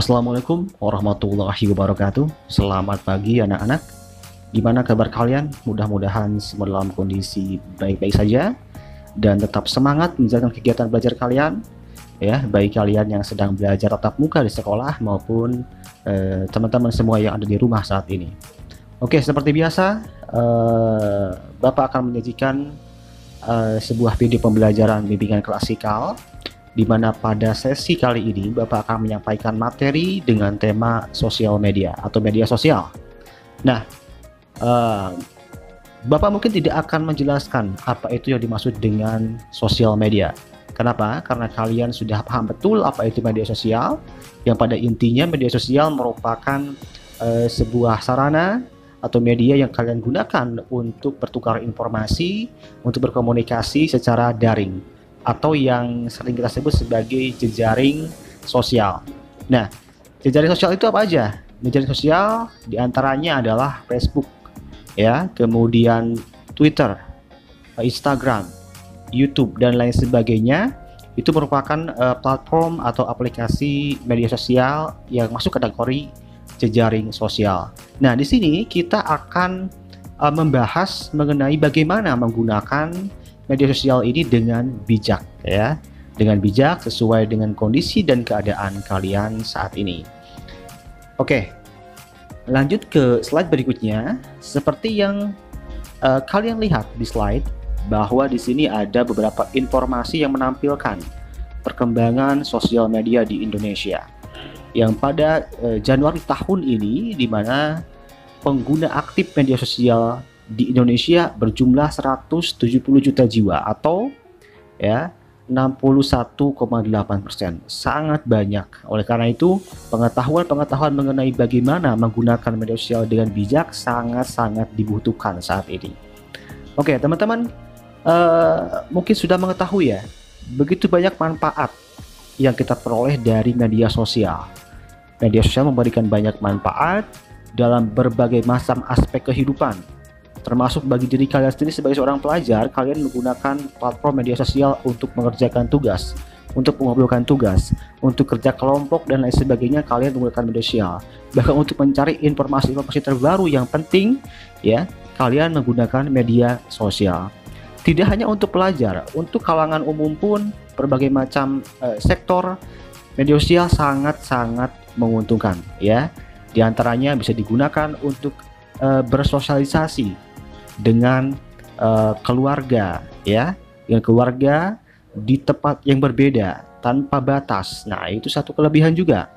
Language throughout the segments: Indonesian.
Assalamualaikum warahmatullahi wabarakatuh. Selamat pagi anak-anak. Gimana kabar kalian? Mudah-mudahan semua dalam kondisi baik-baik saja dan tetap semangat menjalankan kegiatan belajar kalian. Ya, baik kalian yang sedang belajar tatap muka di sekolah maupun teman-teman semua yang ada di rumah saat ini. Oke, seperti biasa, Bapak akan menyajikan sebuah video pembelajaran bimbingan klasikal, di mana pada sesi kali ini Bapak akan menyampaikan materi dengan tema sosial media atau media sosial. Nah, Bapak mungkin tidak akan menjelaskan apa itu yang dimaksud dengan sosial media. Kenapa? Karena kalian sudah paham betul apa itu media sosial, yang pada intinya media sosial merupakan sebuah sarana atau media yang kalian gunakan untuk bertukar informasi, untuk berkomunikasi secara daring, atau yang sering kita sebut sebagai jejaring sosial. Nah, jejaring sosial itu apa aja? Jejaring sosial diantaranya adalah Facebook, ya, kemudian Twitter, Instagram, YouTube, dan lain sebagainya. Itu merupakan platform atau aplikasi media sosial yang masuk kategori jejaring sosial. Nah, di sini kita akan membahas mengenai bagaimana menggunakan media sosial ini dengan bijak, ya, dengan bijak sesuai dengan kondisi dan keadaan kalian saat ini. Oke, lanjut ke slide berikutnya. Seperti yang kalian lihat di slide, bahwa di sini ada beberapa informasi yang menampilkan perkembangan sosial media di Indonesia, yang pada Januari tahun ini, di mana pengguna aktif media sosial di Indonesia berjumlah 170 juta jiwa atau ya 61,8%, sangat banyak. Oleh karena itu, pengetahuan mengenai bagaimana menggunakan media sosial dengan bijak sangat-sangat dibutuhkan saat ini. Oke, teman-teman, mungkin sudah mengetahui ya, begitu banyak manfaat yang kita peroleh dari media sosial. Media sosial memberikan banyak manfaat dalam berbagai macam aspek kehidupan, termasuk bagi diri kalian sendiri sebagai seorang pelajar. Kalian menggunakan platform media sosial untuk mengerjakan tugas, untuk mengumpulkan tugas, untuk kerja kelompok dan lain sebagainya. Kalian menggunakan media sosial, bahkan untuk mencari informasi-informasi terbaru yang penting, ya, kalian menggunakan media sosial. Tidak hanya untuk pelajar, untuk kalangan umum pun berbagai macam sektor media sosial sangat-sangat menguntungkan, ya. Di antaranya bisa digunakan untuk bersosialisasi dengan keluarga, ya, dengan keluarga di tempat yang berbeda tanpa batas. Nah, itu satu kelebihan juga.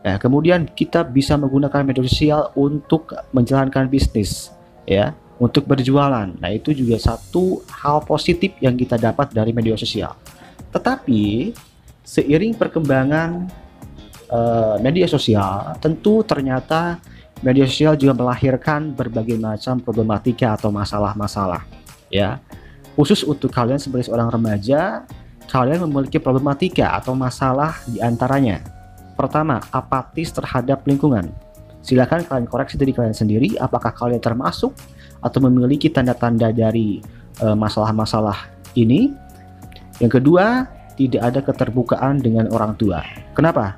Nah, kemudian kita bisa menggunakan media sosial untuk menjalankan bisnis, ya, untuk berjualan. Nah, itu juga satu hal positif yang kita dapat dari media sosial. Tetapi seiring perkembangan media sosial, tentu ternyata media sosial juga melahirkan berbagai macam problematika atau masalah-masalah, ya. Khusus untuk kalian sebagai seorang remaja, kalian memiliki problematika atau masalah di antaranya. Pertama, apatis terhadap lingkungan. Silakan kalian koreksi diri kalian sendiri, apakah kalian termasuk atau memiliki tanda-tanda dari masalah-masalah ini. Yang kedua, tidak ada keterbukaan dengan orang tua. Kenapa?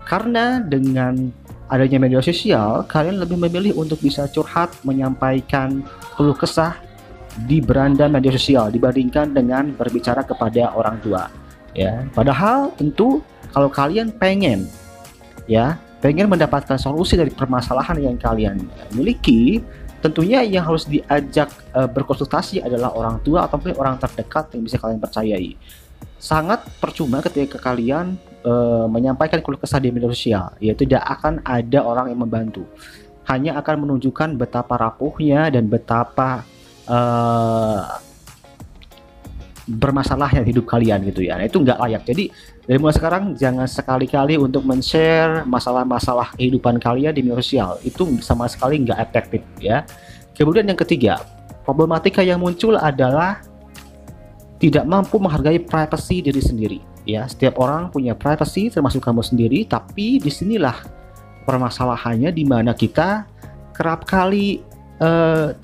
Karena dengan adanya media sosial, kalian lebih memilih untuk bisa curhat, menyampaikan keluh kesah di beranda media sosial dibandingkan dengan berbicara kepada orang tua, ya. Padahal tentu kalau kalian pengen mendapatkan solusi dari permasalahan yang kalian miliki, tentunya yang harus diajak berkonsultasi adalah orang tua ataupun orang terdekat yang bisa kalian percayai. Sangat percuma ketika kalian menyampaikan keluh kesah di media sosial, yaitu tidak akan ada orang yang membantu, hanya akan menunjukkan betapa rapuhnya dan betapa bermasalahnya hidup kalian, gitu ya. Nah, itu nggak layak. Jadi dari mulai sekarang jangan sekali-kali untuk men-share masalah-masalah kehidupan kalian di media sosial. Itu sama sekali nggak efektif, ya. Kemudian yang ketiga, problematika yang muncul adalah tidak mampu menghargai privasi diri sendiri. Ya, setiap orang punya privasi, termasuk kamu sendiri. Tapi disinilah permasalahannya, di mana kita kerap kali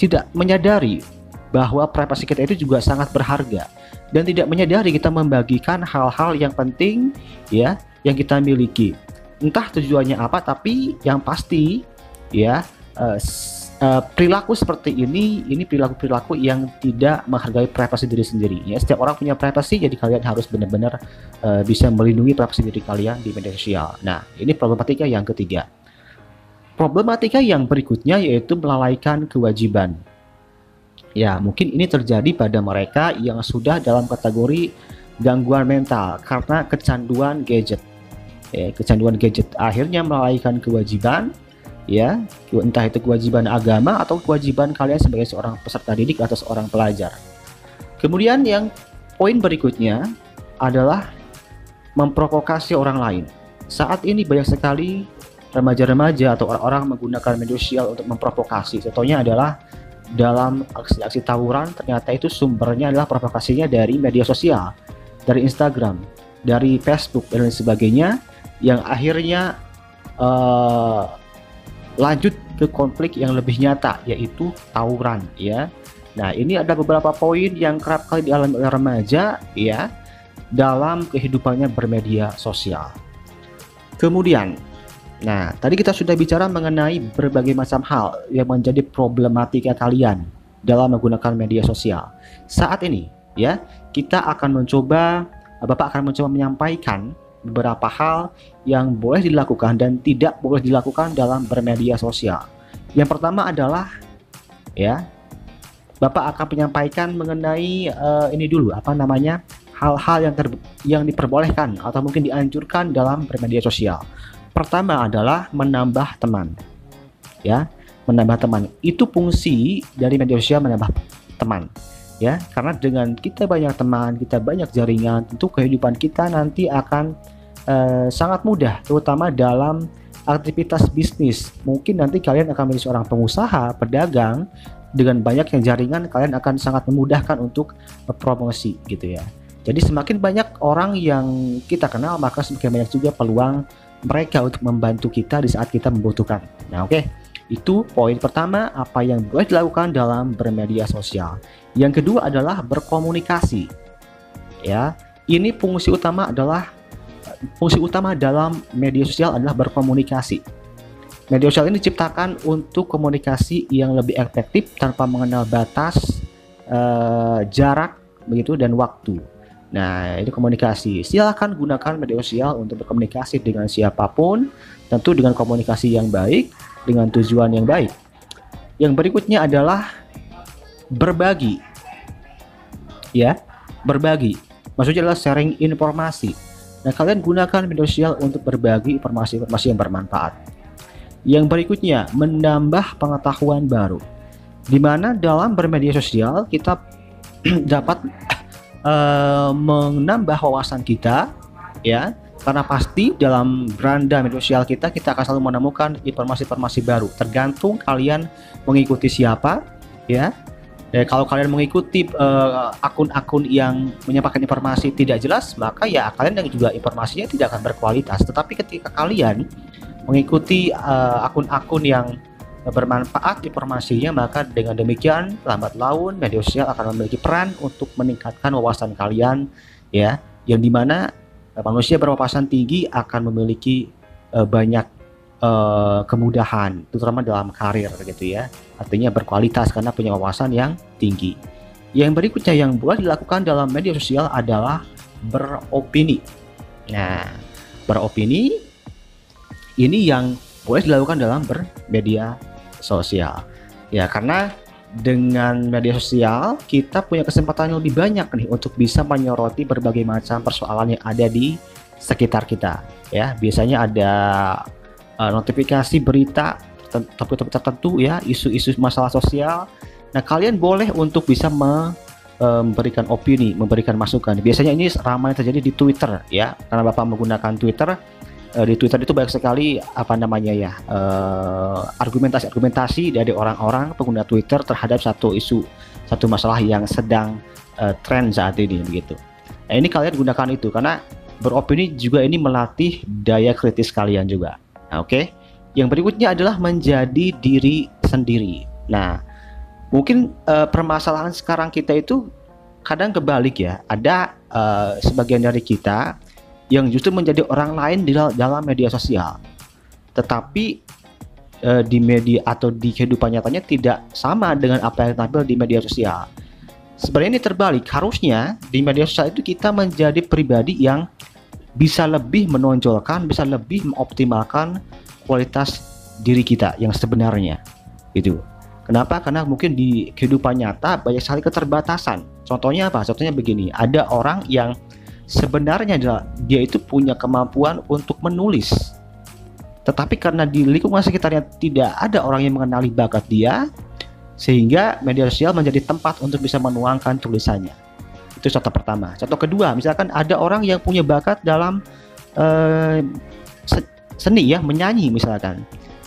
tidak menyadari bahwa privasi kita itu juga sangat berharga, dan tidak menyadari kita membagikan hal-hal yang penting, ya, yang kita miliki. Entah tujuannya apa, tapi yang pasti ya, perilaku seperti ini perilaku-perilaku yang tidak menghargai privasi diri sendiri. Ya, setiap orang punya privasi, jadi kalian harus benar-benar bisa melindungi privasi diri kalian di media sosial. Nah, ini problematika yang ketiga. Problematika yang berikutnya yaitu melalaikan kewajiban. Ya, mungkin ini terjadi pada mereka yang sudah dalam kategori gangguan mental karena kecanduan gadget. Ya, kecanduan gadget akhirnya melalaikan kewajiban, ya, entah itu kewajiban agama atau kewajiban kalian sebagai seorang peserta didik atau seorang pelajar. Kemudian yang poin berikutnya adalah memprovokasi orang lain. Saat ini banyak sekali remaja-remaja atau orang-orang menggunakan media sosial untuk memprovokasi. Contohnya adalah dalam aksi-aksi tawuran, ternyata itu sumbernya adalah provokasinya dari media sosial, dari Instagram, dari Facebook dan lain sebagainya, yang akhirnya lanjut ke konflik yang lebih nyata, yaitu tawuran, ya. Nah, ini ada beberapa poin yang kerap kali dialami oleh remaja, ya, dalam kehidupannya bermedia sosial. Kemudian, nah, tadi kita sudah bicara mengenai berbagai macam hal yang menjadi problematika kalian dalam menggunakan media sosial. Saat ini, ya, kita akan mencoba, Bapak akan mencoba menyampaikan beberapa hal yang boleh dilakukan dan tidak boleh dilakukan dalam bermedia sosial. Yang pertama adalah, ya, Bapak akan menyampaikan mengenai ini dulu, apa namanya, hal-hal yang diperbolehkan atau mungkin dianjurkan dalam bermedia sosial. Pertama adalah menambah teman, ya, menambah teman. Itu fungsi dari media sosial, menambah teman, ya, karena dengan kita banyak teman, kita banyak jaringan, tentu kehidupan kita nanti akan sangat mudah, terutama dalam aktivitas bisnis. Mungkin nanti kalian akan menjadi seorang pengusaha, pedagang, dengan banyak yang jaringan, kalian akan sangat memudahkan untuk promosi, gitu ya. Jadi semakin banyak orang yang kita kenal, maka semakin banyak juga peluang mereka untuk membantu kita di saat kita membutuhkan. Nah, oke. Itu poin pertama, apa yang boleh dilakukan dalam bermedia sosial. Yang kedua adalah berkomunikasi. Ya, ini fungsi utama dalam media sosial adalah berkomunikasi. Media sosial ini diciptakan untuk komunikasi yang lebih efektif tanpa mengenal batas, jarak, begitu, dan waktu. Nah, ini komunikasi. Silakan gunakan media sosial untuk berkomunikasi dengan siapapun, tentu dengan komunikasi yang baik, dengan tujuan yang baik. Yang berikutnya adalah berbagi. Ya, berbagi. Maksudnya adalah sharing informasi. Nah, kalian gunakan media sosial untuk berbagi informasi-informasi yang bermanfaat. Yang berikutnya, menambah pengetahuan baru. Di mana dalam bermedia sosial kita dapat menambah wawasan kita, ya, karena pasti dalam beranda media sosial kita akan selalu menemukan informasi-informasi baru. Tergantung kalian mengikuti siapa, ya. Kalau kalian mengikuti akun-akun yang menyampaikan informasi tidak jelas, maka ya kalian juga informasinya tidak akan berkualitas. Tetapi ketika kalian mengikuti akun-akun yang bermanfaat informasinya, maka dengan demikian lambat laun media sosial akan memiliki peran untuk meningkatkan wawasan kalian, ya, yang dimana manusia berwawasan tinggi akan memiliki banyak kemudahan, terutama dalam karir, gitu ya. Artinya berkualitas karena punya wawasan yang tinggi. Yang berikutnya yang boleh dilakukan dalam media sosial adalah beropini. Nah, beropini ini yang boleh dilakukan dalam bermedia sosial. Ya, karena dengan media sosial kita punya kesempatan yang lebih banyak nih untuk bisa menyoroti berbagai macam persoalan yang ada di sekitar kita. Ya, biasanya ada notifikasi berita topik-topik tertentu, ya, isu-isu masalah sosial. Nah, kalian boleh untuk bisa memberikan opini, memberikan masukan. Biasanya ini ramai terjadi di Twitter, ya, karena Bapak menggunakan Twitter. Di Twitter itu banyak sekali argumentasi dari orang-orang pengguna Twitter terhadap satu isu, satu masalah yang sedang tren saat ini, begitu. Nah, ini kalian gunakan itu karena beropini juga ini melatih daya kritis kalian juga. Nah, oke. Yang berikutnya adalah menjadi diri sendiri. Nah, mungkin permasalahan sekarang kita itu kadang kebalik, ya. Ada sebagian dari kita yang justru menjadi orang lain di dalam media sosial, tetapi di media atau di kehidupan nyatanya tidak sama dengan apa yang tampil di media sosial. Sebenarnya ini terbalik, harusnya di media sosial itu kita menjadi pribadi yang bisa lebih menonjolkan, bisa lebih mengoptimalkan kualitas diri kita yang sebenarnya gitu. Kenapa? Karena mungkin di kehidupan nyata banyak sekali keterbatasan. Contohnya apa? Contohnya begini, ada orang yang sebenarnya dia itu punya kemampuan untuk menulis, tetapi karena di lingkungan sekitarnya tidak ada orang yang mengenali bakat dia, sehingga media sosial menjadi tempat untuk bisa menuangkan tulisannya. Itu contoh pertama. Contoh kedua, misalkan ada orang yang punya bakat dalam seni ya, menyanyi misalkan.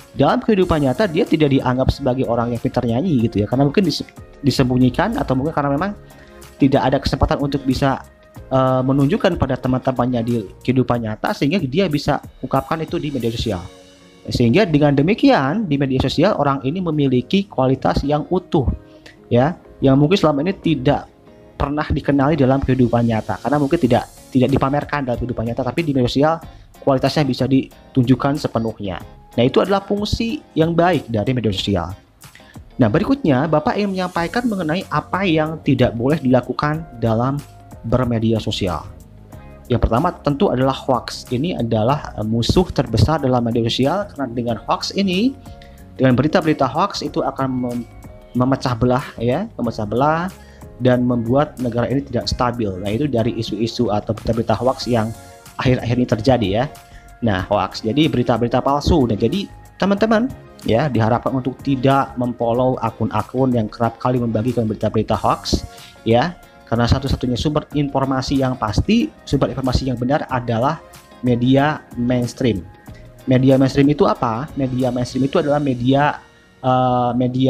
Dalam kehidupan nyata dia tidak dianggap sebagai orang yang pintar nyanyi gitu ya, karena mungkin disembunyikan, atau mungkin karena memang tidak ada kesempatan untuk bisa menunjukkan pada teman-temannya di kehidupan nyata, sehingga dia bisa ungkapkan itu di media sosial. Sehingga dengan demikian di media sosial orang ini memiliki kualitas yang utuh ya, yang mungkin selama ini tidak pernah dikenali dalam kehidupan nyata, karena mungkin tidak dipamerkan dalam kehidupan nyata, tapi di media sosial kualitasnya bisa ditunjukkan sepenuhnya. Nah, itu adalah fungsi yang baik dari media sosial. Nah, berikutnya Bapak ingin menyampaikan mengenai apa yang tidak boleh dilakukan dalam bermedia sosial. Yang pertama tentu adalah hoax. Ini adalah musuh terbesar dalam media sosial, karena dengan hoax ini, dengan berita-berita hoax itu akan memecah belah ya, dan membuat negara ini tidak stabil. Nah, itu dari isu-isu atau berita-berita hoax yang akhir-akhir ini terjadi ya. Nah, hoax jadi berita-berita palsu. Nah, jadi teman-teman ya diharapkan untuk tidak memfollow akun-akun yang kerap kali membagikan berita-berita hoax ya. Karena satu-satunya sumber informasi yang pasti, sumber informasi yang benar adalah media mainstream. Media mainstream itu apa? Media mainstream itu adalah media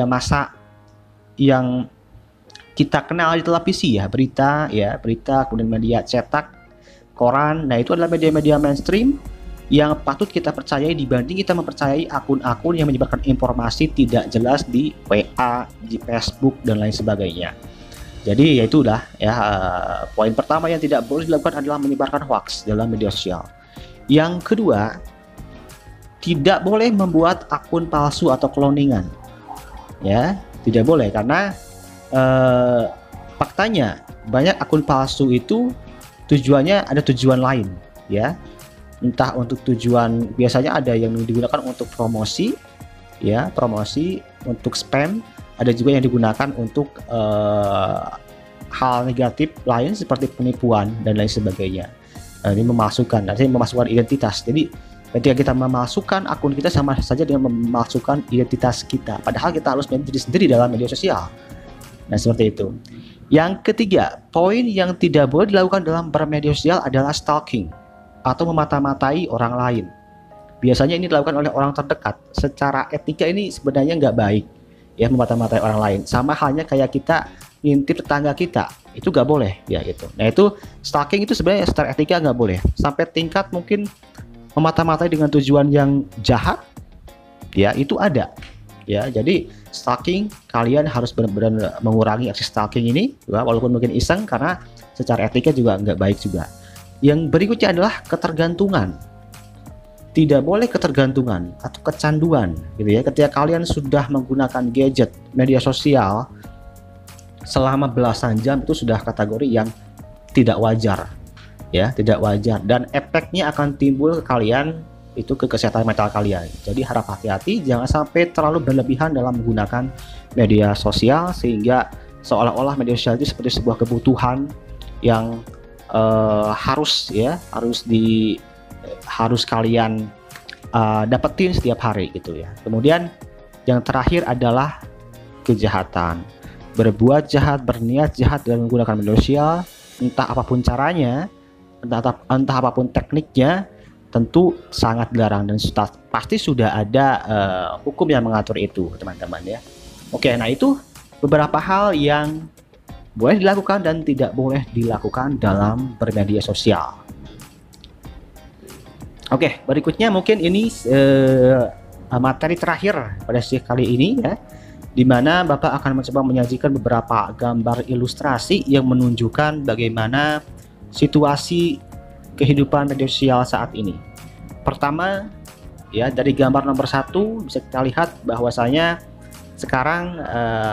massa yang kita kenal di televisi ya, berita, kemudian media cetak, koran. Nah, itu adalah media-media mainstream yang patut kita percayai dibanding kita mempercayai akun-akun yang menyebarkan informasi tidak jelas di WA, di Facebook dan lain sebagainya. Jadi ya itulah ya, poin pertama yang tidak boleh dilakukan adalah menyebarkan hoax dalam media sosial. Yang kedua, tidak boleh membuat akun palsu atau cloningan. Ya, tidak boleh, karena faktanya banyak akun palsu itu tujuannya ada tujuan lain ya. Entah untuk tujuan, biasanya ada yang digunakan untuk promosi ya, promosi untuk spam. Ada juga yang digunakan untuk hal negatif lain seperti penipuan dan lain sebagainya. Ini memasukkan identitas. Jadi ketika kita memasukkan akun kita, sama saja dengan memasukkan identitas kita. Padahal kita harus menjadi diri sendiri dalam media sosial. Nah, seperti itu. Yang ketiga, poin yang tidak boleh dilakukan dalam bermedia sosial adalah stalking atau memata-matai orang lain. Biasanya ini dilakukan oleh orang terdekat. Secara etika ini sebenarnya nggak baik ya, memata-matai orang lain. Sama halnya kayak kita ngintip tetangga kita, itu nggak boleh ya gitu. Nah, itu stalking itu sebenarnya secara etika nggak boleh, sampai tingkat mungkin memata-matai dengan tujuan yang jahat ya, itu ada ya. Jadi stalking, kalian harus benar-benar mengurangi aksi stalking ini ya, walaupun mungkin iseng, karena secara etika juga nggak baik juga. Yang berikutnya adalah ketergantungan. Tidak boleh ketergantungan atau kecanduan gitu ya. Ketika kalian sudah menggunakan gadget media sosial selama belasan jam, itu sudah kategori yang tidak wajar ya, tidak wajar, dan efeknya akan timbul ke kalian, itu ke kesehatan mental kalian. Jadi harap hati-hati, jangan sampai terlalu berlebihan dalam menggunakan media sosial sehingga seolah-olah media sosial itu seperti sebuah kebutuhan yang harus kalian dapetin setiap hari gitu ya. Kemudian yang terakhir adalah kejahatan. Berbuat jahat, berniat jahat dengan menggunakan media sosial, entah apapun caranya, entah apapun tekniknya, tentu sangat dilarang dan pasti sudah ada hukum yang mengatur itu, teman-teman ya. Oke, nah itu beberapa hal yang boleh dilakukan dan tidak boleh dilakukan dalam bermedia sosial. Oke, berikutnya mungkin ini materi terakhir pada sesi kali ini ya, di mana Bapak akan mencoba menyajikan beberapa gambar ilustrasi yang menunjukkan bagaimana situasi kehidupan media sosial saat ini. Pertama, ya dari gambar nomor 1 bisa kita lihat bahwasanya sekarang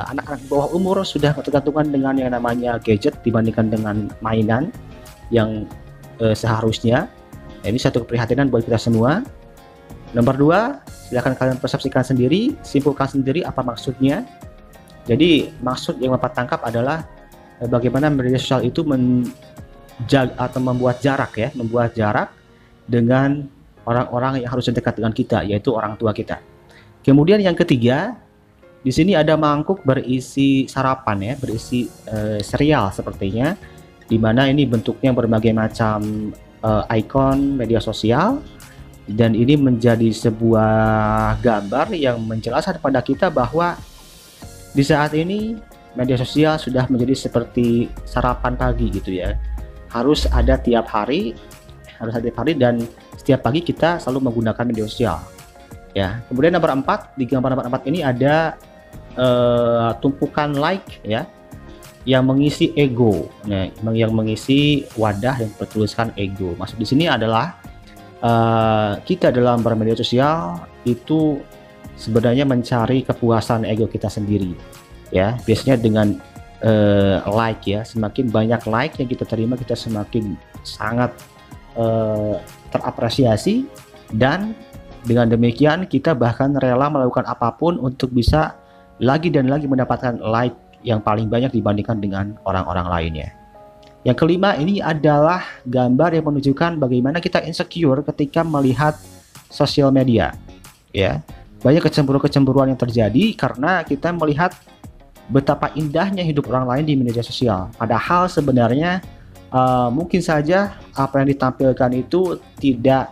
anak-anak di bawah umur sudah ketergantungan dengan yang namanya gadget dibandingkan dengan mainan yang seharusnya. Nah, ini satu keprihatinan buat kita semua. Nomor 2, silahkan kalian persepsikan sendiri, simpulkan sendiri apa maksudnya. Jadi maksud yang Bapak tangkap adalah bagaimana media sosial itu menjaga atau membuat jarak dengan orang-orang yang harus dekat dengan kita, yaitu orang tua kita. Kemudian yang ketiga, di sini ada mangkuk berisi sarapan ya, berisi serial sepertinya, di mana ini bentuknya berbagai macam ikon media sosial, dan ini menjadi sebuah gambar yang menjelaskan kepada kita bahwa di saat ini media sosial sudah menjadi seperti sarapan pagi gitu ya, harus ada tiap hari dan setiap pagi kita selalu menggunakan media sosial ya. Kemudian nomor 4, di gambar nomor 4 ini ada tumpukan like ya, yang mengisi ego. Nah, yang mengisi wadah yang bertuliskan ego. Maksud di sini adalah kita dalam bermedia sosial itu sebenarnya mencari kepuasan ego kita sendiri ya. Biasanya dengan like ya, semakin banyak like yang kita terima, kita semakin sangat terapresiasi, dan dengan demikian kita bahkan rela melakukan apapun untuk bisa lagi dan lagi mendapatkan like yang paling banyak dibandingkan dengan orang-orang lainnya. Yang kelima, ini adalah gambar yang menunjukkan bagaimana kita insecure ketika melihat sosial media ya. Banyak kecemburuan yang terjadi karena kita melihat betapa indahnya hidup orang lain di media sosial, padahal sebenarnya mungkin saja apa yang ditampilkan itu tidak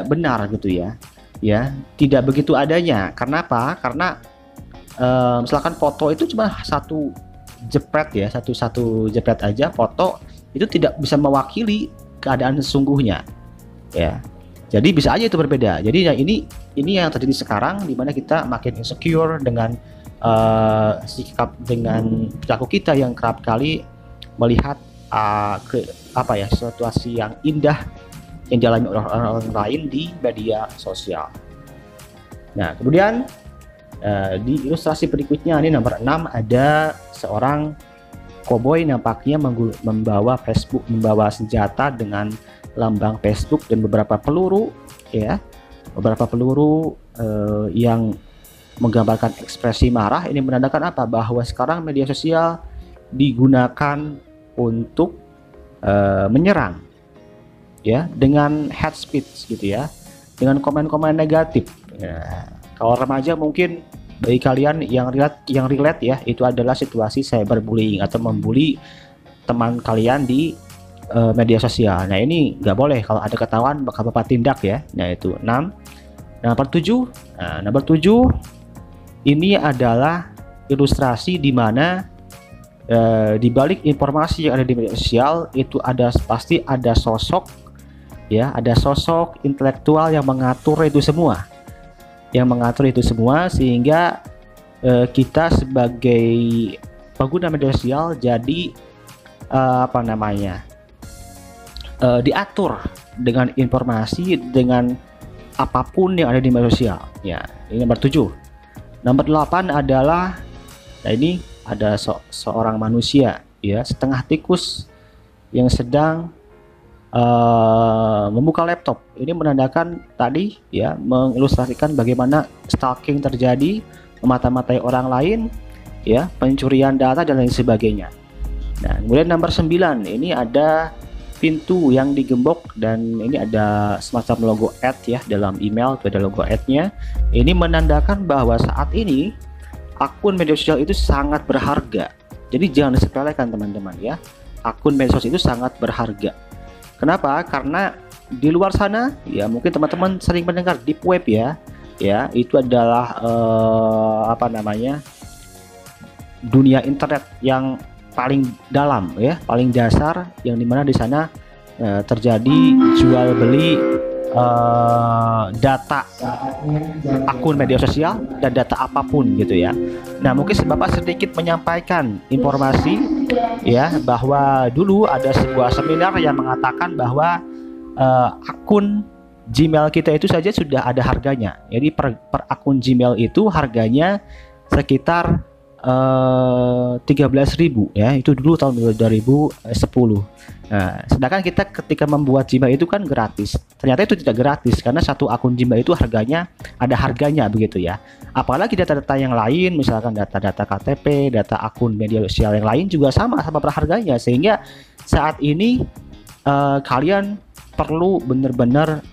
benar gitu ya, tidak begitu adanya. Karena apa? Karena misalkan foto itu cuma satu jepret ya, satu jepret aja foto itu tidak bisa mewakili keadaan sesungguhnya ya. Jadi bisa aja itu berbeda. Jadi ya ini yang terjadi sekarang, dimana kita makin insecure dengan sikap, dengan perilaku kita yang kerap kali melihat situasi yang indah yang dialami oleh orang lain di media sosial. Nah, kemudian di ilustrasi berikutnya ini nomor 6, ada seorang koboi nampaknya membawa senjata dengan lambang Facebook dan beberapa peluru ya, yang menggambarkan ekspresi marah. Ini menandakan apa? Bahwa sekarang media sosial digunakan untuk menyerang ya, dengan hate speech gitu ya, dengan komen-komen negatif ya. Kalau remaja mungkin bagi kalian yang relate ya, itu adalah situasi cyberbullying atau membuli teman kalian di media sosial. Nah, ini nggak boleh, kalau ada ketahuan bakal Bapak tindak ya. Nah, itu 6. Nomor 7, ini adalah ilustrasi di mana di balik informasi yang ada di media sosial itu pasti ada sosok ya, ada sosok intelektual yang mengatur itu semua, sehingga kita sebagai pengguna media sosial jadi diatur dengan informasi, dengan apapun yang ada di media sosial ya. Ini nomor 7. Nomor 8 adalah, nah ini ada seorang manusia ya, setengah tikus yang sedang membuka laptop. Ini menandakan tadi ya, mengilustrasikan bagaimana stalking terjadi, memata-matai orang lain ya, pencurian data dan lain sebagainya. Nah, kemudian nomor 9, ini ada pintu yang digembok dan ini ada semacam logo ad ya, dalam email itu ada logo ad-nya. Ini menandakan bahwa saat ini akun media sosial itu sangat berharga. Jadi jangan disepelekan teman-teman ya. Akun media sosial itu sangat berharga. Kenapa? Karena di luar sana ya, mungkin teman-teman sering mendengar deep web ya, itu adalah dunia internet yang paling dalam ya, paling dasar, yang dimana di sana terjadi jual beli data akun media sosial dan data apapun gitu ya. Nah, mungkin Bapak sedikit menyampaikan informasi ya, bahwa dulu ada sebuah seminar yang mengatakan bahwa akun Gmail kita itu saja sudah ada harganya. Jadi per akun Gmail itu harganya sekitar 13.000 ya, itu dulu tahun 2010. Nah, sedangkan kita ketika membuat Gmail itu kan gratis. Ternyata itu tidak gratis karena satu akun Gmail itu harganya ada harganya begitu ya. Apalagi data-data yang lain, misalkan data-data KTP, data akun media sosial yang lain juga sama berharganya, sehingga saat ini kalian perlu benar-benar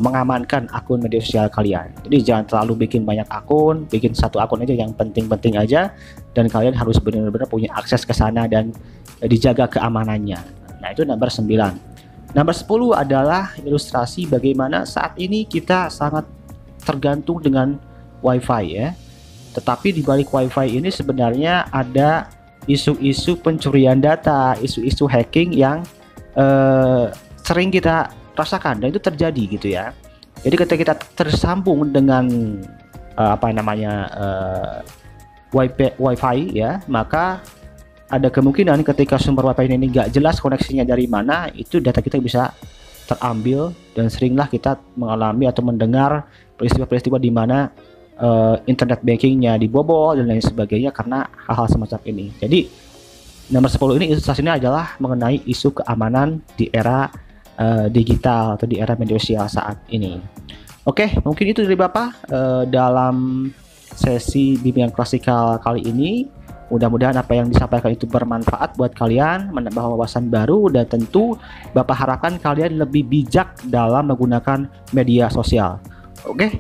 mengamankan akun media sosial kalian. Jadi jangan terlalu bikin banyak akun, bikin satu akun aja yang penting-penting aja, dan kalian harus benar-benar punya akses ke sana dan dijaga keamanannya. Nah, itu nomor 9. Nomor 10 adalah ilustrasi bagaimana saat ini kita sangat tergantung dengan WiFi ya. Tetapi di balik WiFi ini sebenarnya ada isu-isu pencurian data, isu-isu hacking yang sering kita rasakan, dan itu terjadi gitu ya. Jadi ketika kita tersambung dengan WiFi ya, maka ada kemungkinan ketika sumber WiFi ini nggak jelas koneksinya dari mana, itu data kita bisa terambil, dan seringlah kita mengalami atau mendengar peristiwa-peristiwa di mana internet bankingnya dibobol dan lain sebagainya karena hal-hal semacam ini. Jadi nomor 10 ini ilustrasinya adalah mengenai isu keamanan di era digital atau di era media sosial saat ini. Oke, mungkin itu dari Bapak dalam sesi bimbingan klasikal kali ini. Mudah-mudahan apa yang disampaikan itu bermanfaat buat kalian, menambah wawasan baru, dan tentu Bapak harapkan kalian lebih bijak dalam menggunakan media sosial. Oke,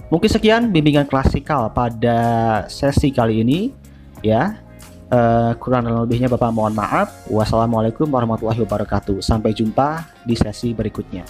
mungkin sekian bimbingan klasikal pada sesi kali ini ya. Kurang dan lebihnya Bapak mohon maaf. Wassalamualaikum warahmatullahi wabarakatuh. Sampai jumpa di sesi berikutnya.